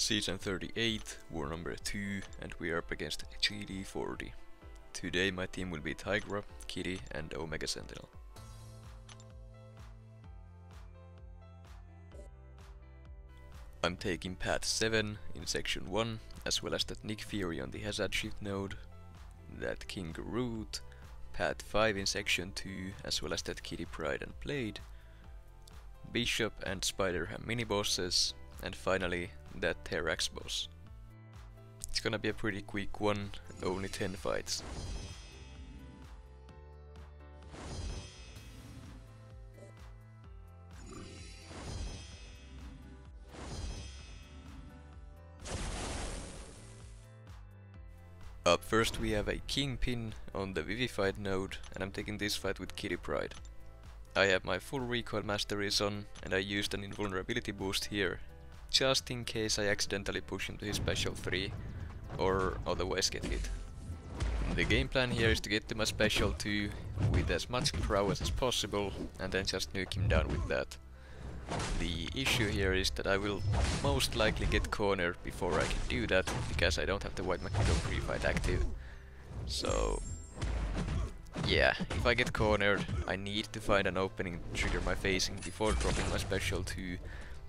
Season 38, War number 2, and we are up against GD40. Today my team will be Tigra, Kitty and Omega Sentinel. I'm taking path 7 in section 1, as well as that Nick Fury on the Hazard Shift node, that King Groot, path 5 in section 2, as well as that Kitty Pryde and Blade, Bishop and Spider-Ham mini-bosses, and finally that Terrax boss. It's gonna be a pretty quick one, only 10 fights. Up first we have a Kingpin on the Vivified node, and I'm taking this fight with Kitty Pryde. I have my full recoil masteries on, and I used an invulnerability boost here, just in case I accidentally push him to his special 3, or otherwise get hit. The game plan here is to get to my special 2 with as much prowess as possible, and then just nuke him down with that. The issue here is that I will most likely get cornered before I can do that, because I don't have the White Magneto pre-fight active. So yeah, if I get cornered, I need to find an opening to trigger my phasing before dropping my special 2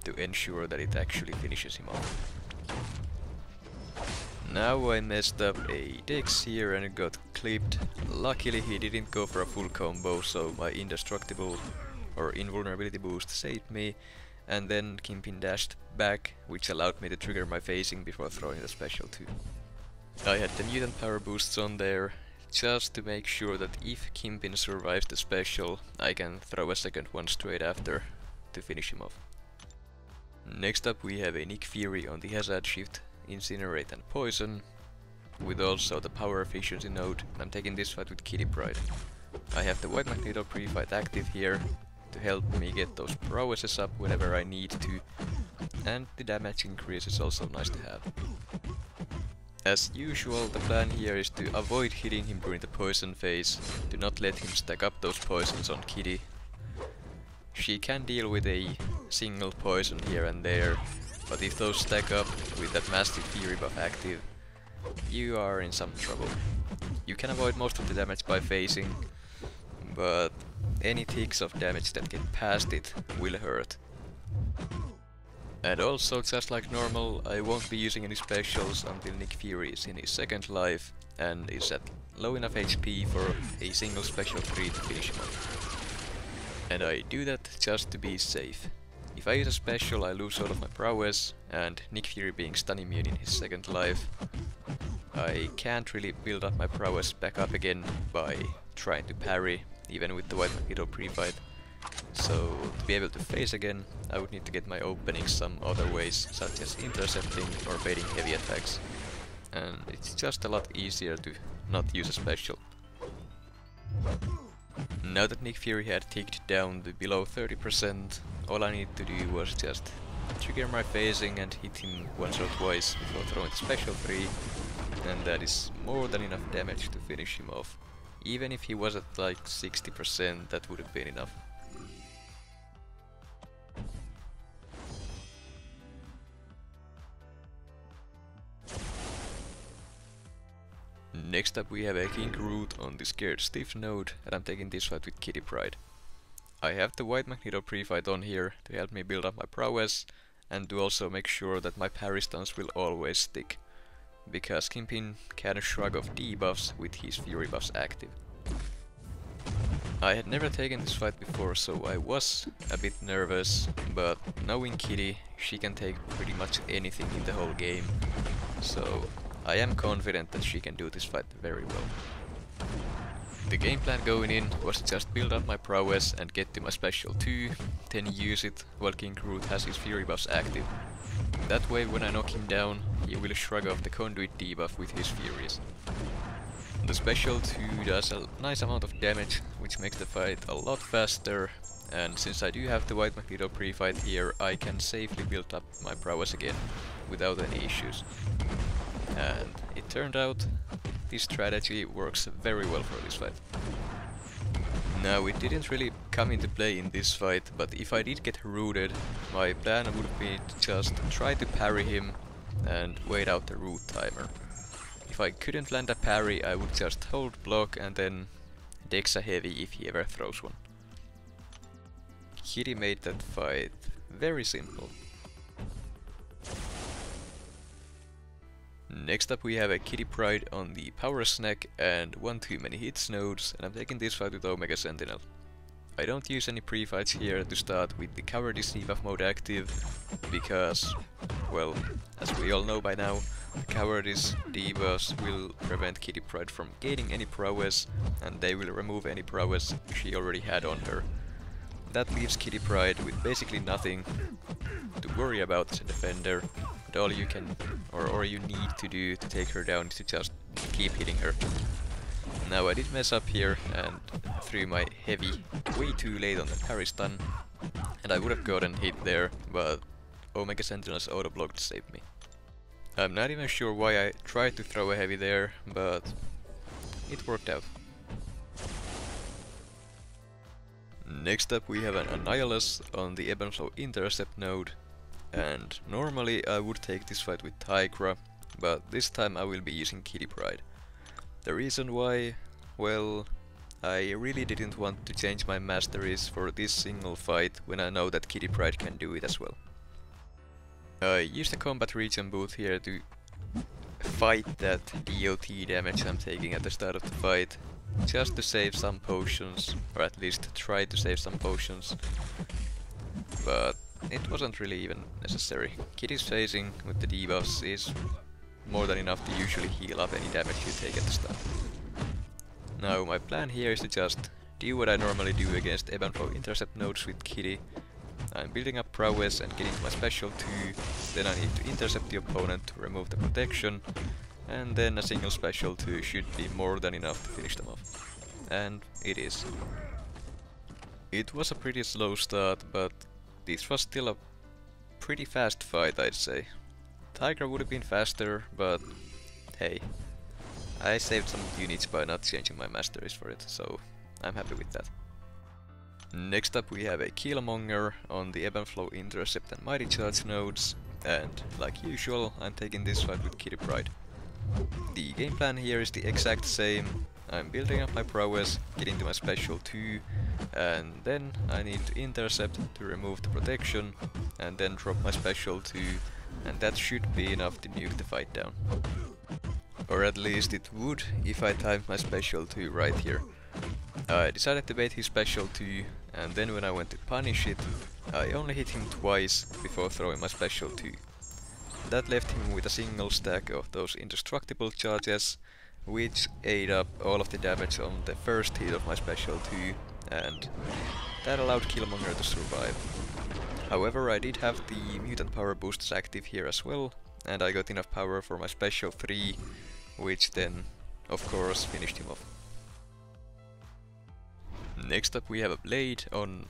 to ensure that it actually finishes him off. Now I messed up a Dex here and got clipped. Luckily he didn't go for a full combo, so my indestructible or invulnerability boost saved me, and then Kingpin dashed back, which allowed me to trigger my phasing before throwing the special 2. I had the mutant power boosts on there, just to make sure that if Kingpin survives the special, I can throw a second one straight after to finish him off. Next up we have a Nick Fury on the Hazard Shift, Incinerate and Poison, with also the power efficiency node. I'm taking this fight with Kitty Pryde. I have the White Magneto pre-fight active here to help me get those prowesses up whenever I need to, and the damage increase is also nice to have. As usual, the plan here is to avoid hitting him during the poison phase, to not let him stack up those poisons on Kitty. She can deal with a single poison here and there, but if those stack up with that massive Fury buff active, you are in some trouble. You can avoid most of the damage by phasing, but any ticks of damage that get past it will hurt. And also, just like normal, I won't be using any specials until Nick Fury is in his second life and is at low enough HP for a single special 3 to finish him off. And I do that just to be safe. If I use a special, I lose all of my prowess, and Nick Fury being stun immune in his second life, I can't really build up my prowess back up again by trying to parry, even with the White Magneto pre-fight. So to be able to phase again, I would need to get my openings some other ways, such as intercepting or baiting heavy attacks. And it's just a lot easier to not use a special. Now that Nick Fury had ticked down to below 30%, all I needed to do was just trigger my phasing and hit him once or twice before throwing the special 3, and that is more than enough damage to finish him off. Even if he was at like 60%, that would have been enough. Next up we have a King Groot on the Scared Stiff node, and I'm taking this fight with Kitty Pryde. I have the White Magneto pre-fight on here to help me build up my prowess, and to also make sure that my parry stuns will always stick, because Kingpin can shrug off debuffs with his Fury buffs active. I had never taken this fight before, so I was a bit nervous, but knowing Kitty, she can take pretty much anything in the whole game, so I am confident that she can do this fight very well. The game plan going in was to just build up my prowess and get to my special 2, then use it while King Groot has his Fury buffs active. That way when I knock him down, he will shrug off the conduit debuff with his Furies. The special 2 does a nice amount of damage, which makes the fight a lot faster, and since I do have the White Magneto pre-fight here, I can safely build up my prowess again without any issues. And it turned out this strategy works very well for this fight. Now, it didn't really come into play in this fight, but if I did get rooted, my plan would be to just try to parry him and wait out the root timer. If I couldn't land a parry, I would just hold block and then Dex a heavy if he ever throws one. Kitty made that fight very simple. Next up we have a Kitty Pryde on the Power Snack and one too many hits nodes, and I'm taking this fight with Omega Sentinel. I don't use any pre-fights here to start with the Cowardice debuff mode active, because, well, as we all know by now, the Cowardice debuffs will prevent Kitty Pryde from gaining any prowess, and they will remove any prowess she already had on her. That leaves Kitty Pryde with basically nothing to worry about as a defender, and all you can, or you need to do to take her down is to just keep hitting her. Now I did mess up here and threw my heavy way too late on the parry stun, and I would have gotten hit there, but Omega Sentinel's auto block saved me. I'm not even sure why I tried to throw a heavy there, but it worked out. Next up we have an Annihilus on the Ebb and Flow Intercept node, and normally I would take this fight with Tigra, but this time I will be using Kitty Pryde. The reason why, well, I really didn't want to change my masteries for this single fight when I know that Kitty Pryde can do it as well. I used a combat regen boot here to fight that DOT damage I'm taking at the start of the fight, just to save some potions, or at least try to save some potions, but it wasn't really even necessary. Kitty's phasing with the debuffs is more than enough to usually heal up any damage you take at the start. Now my plan here is to just do what I normally do against Ebb and Flow Intercept nodes with Kitty. I'm building up prowess and getting to my special 2, then I need to intercept the opponent to remove the protection, and then a single special 2 should be more than enough to finish them off. And it is. It was a pretty slow start, but this was still a pretty fast fight, I'd say. Tigra would have been faster, but hey, I saved some units by not changing my masteries for it, so I'm happy with that. Next up we have a Killmonger on the Ebb and Flow Intercept and Mighty Charge nodes, and like usual I'm taking this fight with Kitty Pryde. The game plan here is the exact same. I'm building up my prowess, getting to my special 2, and then I need to intercept to remove the protection, and then drop my special 2, and that should be enough to nuke the fight down. Or at least it would if I timed my special 2 right here. I decided to bait his special 2, and then when I went to punish it, I only hit him twice before throwing my special 2. That left him with a single stack of those indestructible charges, which ate up all of the damage on the first hit of my special 2, and that allowed Killmonger to survive. However, I did have the mutant power boosts active here as well, and I got enough power for my special 3, which then, of course, finished him off. Next up we have a Blade on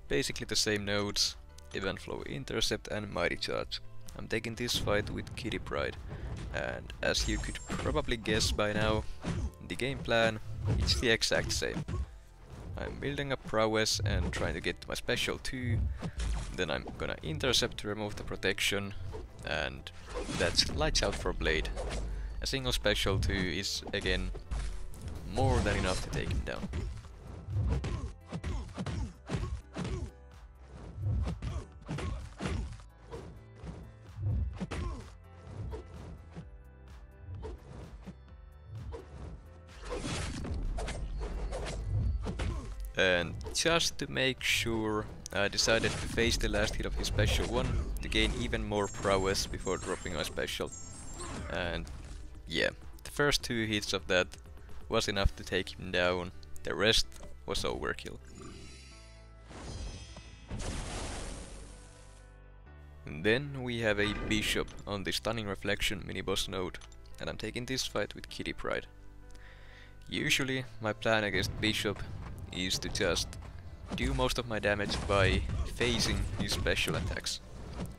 basically the same nodes, Ebb and Flow Intercept and Mighty Charge. I'm taking this fight with Kitty Pryde, and as you could probably guess by now, the game plan is the exact same. I'm building up prowess and trying to get to my special 2, then I'm gonna intercept to remove the protection, and that's lights out for Blade. A single special 2 is again more than enough to take him down. And just to make sure, I decided to face the last hit of his special 1 to gain even more prowess before dropping my special. And yeah, the first 2 hits of that was enough to take him down, the rest was overkill. And then we have a Bishop on the Stunning Reflection mini-boss node, and I'm taking this fight with Kitty Pryde. Usually my plan against Bishop is to just do most of my damage by phasing his special attacks,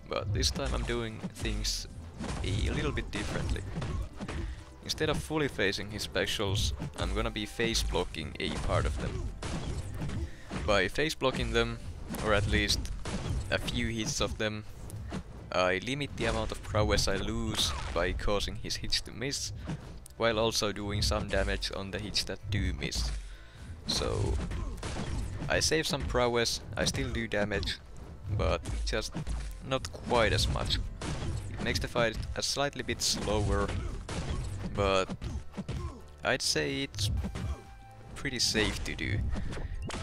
but this time I'm doing things a little bit differently. Instead of fully phasing his specials, I'm gonna be phase blocking a part of them. By phase blocking them, or at least a few hits of them, I limit the amount of prowess I lose by causing his hits to miss, while also doing some damage on the hits that do miss. So I save some prowess, I still do damage, but just not quite as much. It makes the fight a slightly bit slower, but I'd say it's pretty safe to do.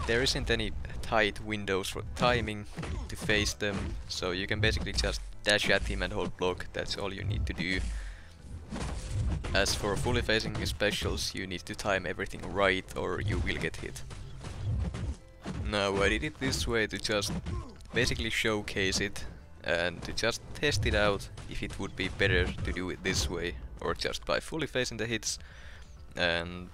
There isn't any tight windows for timing to face them, so you can basically just dash at him and hold block, that's all you need to do. As for fully facing his specials, you need to time everything right or you will get hit. Now I did it this way to just basically showcase it and to just test it out if it would be better to do it this way or just by fully facing the hits, and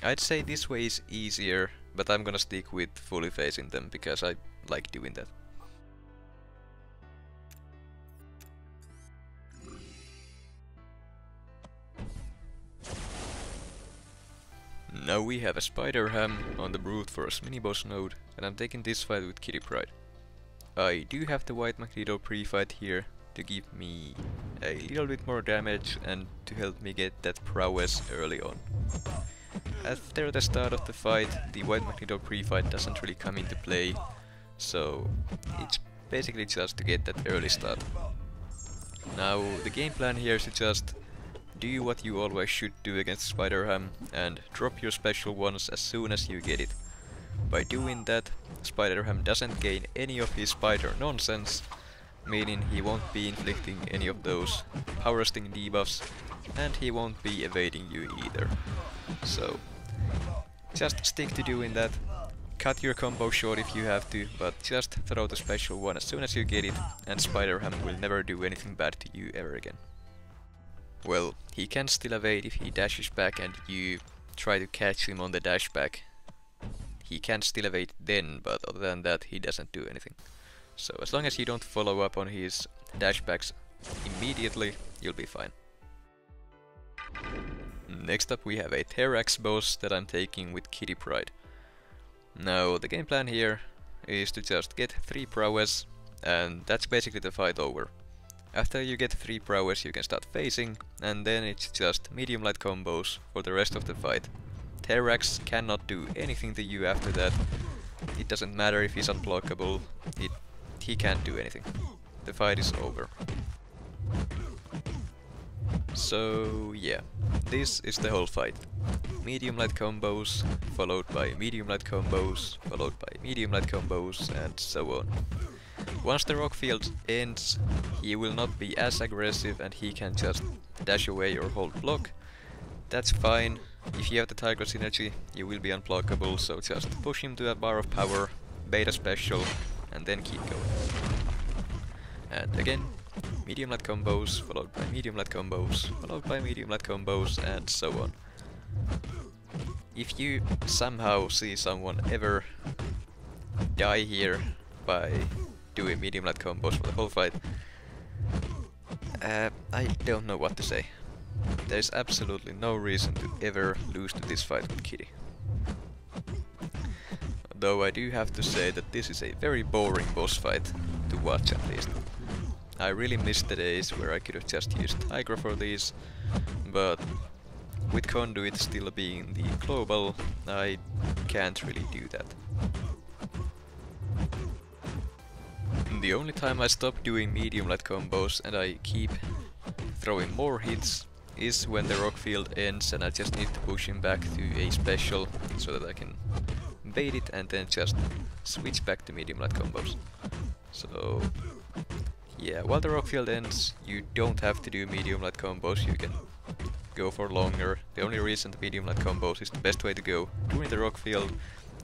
I'd say this way is easier, but I'm gonna stick with fully facing them because I like doing that. Now we have a Spider Ham on the Brute Force mini-boss node, and I'm taking this fight with Kitty Pryde. I do have the White Magneto pre-fight here to give me a little bit more damage and to help me get that prowess early on. After the start of the fight, the White Magneto pre-fight doesn't really come into play, so it's basically just to get that early start. Now the game plan here is to just do what you always should do against Spider Ham and drop your special ones as soon as you get it. By doing that, Spider Ham doesn't gain any of his spider nonsense, meaning he won't be inflicting any of those power sting debuffs, and he won't be evading you either. So just stick to doing that. Cut your combo short if you have to, but just throw the special one as soon as you get it, and Spider Ham will never do anything bad to you ever again. Well, he can still evade if he dashes back and you try to catch him on the dash back. He can still evade then, but other than that he doesn't do anything. So as long as you don't follow up on his dashbacks immediately, you'll be fine. Next up we have a Terrax boss that I'm taking with Kitty Pryde. Now the game plan here is to just get 3 prowess, and that's basically the fight over. After you get 3 prowess you can start facing, and then it's just medium light combos for the rest of the fight. Terrax cannot do anything to you after that. It doesn't matter if he's unblockable, he can't do anything. The fight is over. So yeah, this is the whole fight. Medium light combos, followed by medium light combos, followed by medium light combos, and so on. Once the rock field ends, he will not be as aggressive and he can just dash away or hold block. That's fine. If you have the Tiger synergy, you will be unblockable, so just push him to a bar of power, bait a special, and then keep going. And again, medium light combos, followed by medium light combos, followed by medium light combos, and so on. If you somehow see someone ever die here by doing medium light combos for the whole fight, I don't know what to say. There's absolutely no reason to ever lose to this fight with Kitty. Though I do have to say that this is a very boring boss fight, to watch at least. I really miss the days where I could have just used Tigra for these, but with Conduit still being the global, I can't really do that. The only time I stop doing medium light combos and I keep throwing more hits is when the rock field ends and I just need to push him back to a special so that I can bait it and then just switch back to medium light combos. So yeah, while the rock field ends, you don't have to do medium light combos, you can go for longer. The only reason the medium light combos is the best way to go during the rock field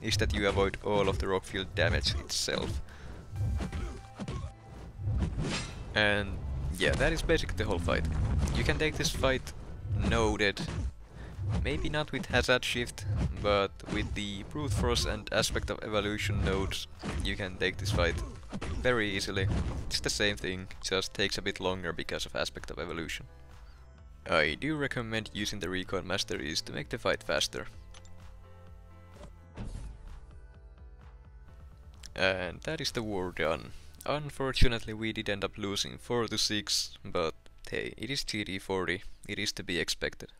is that you avoid all of the rock field damage itself. And yeah, that is basically the whole fight. You can take this fight noded, maybe not with Hazard Shift, but with the Brute Force and Aspect of Evolution nodes, you can take this fight very easily. It's the same thing, just takes a bit longer because of Aspect of Evolution. I do recommend using the Recon Masteries to make the fight faster. And that is the war done. Unfortunately we did end up losing 4 to 6, but hey, it is GD40, it is to be expected.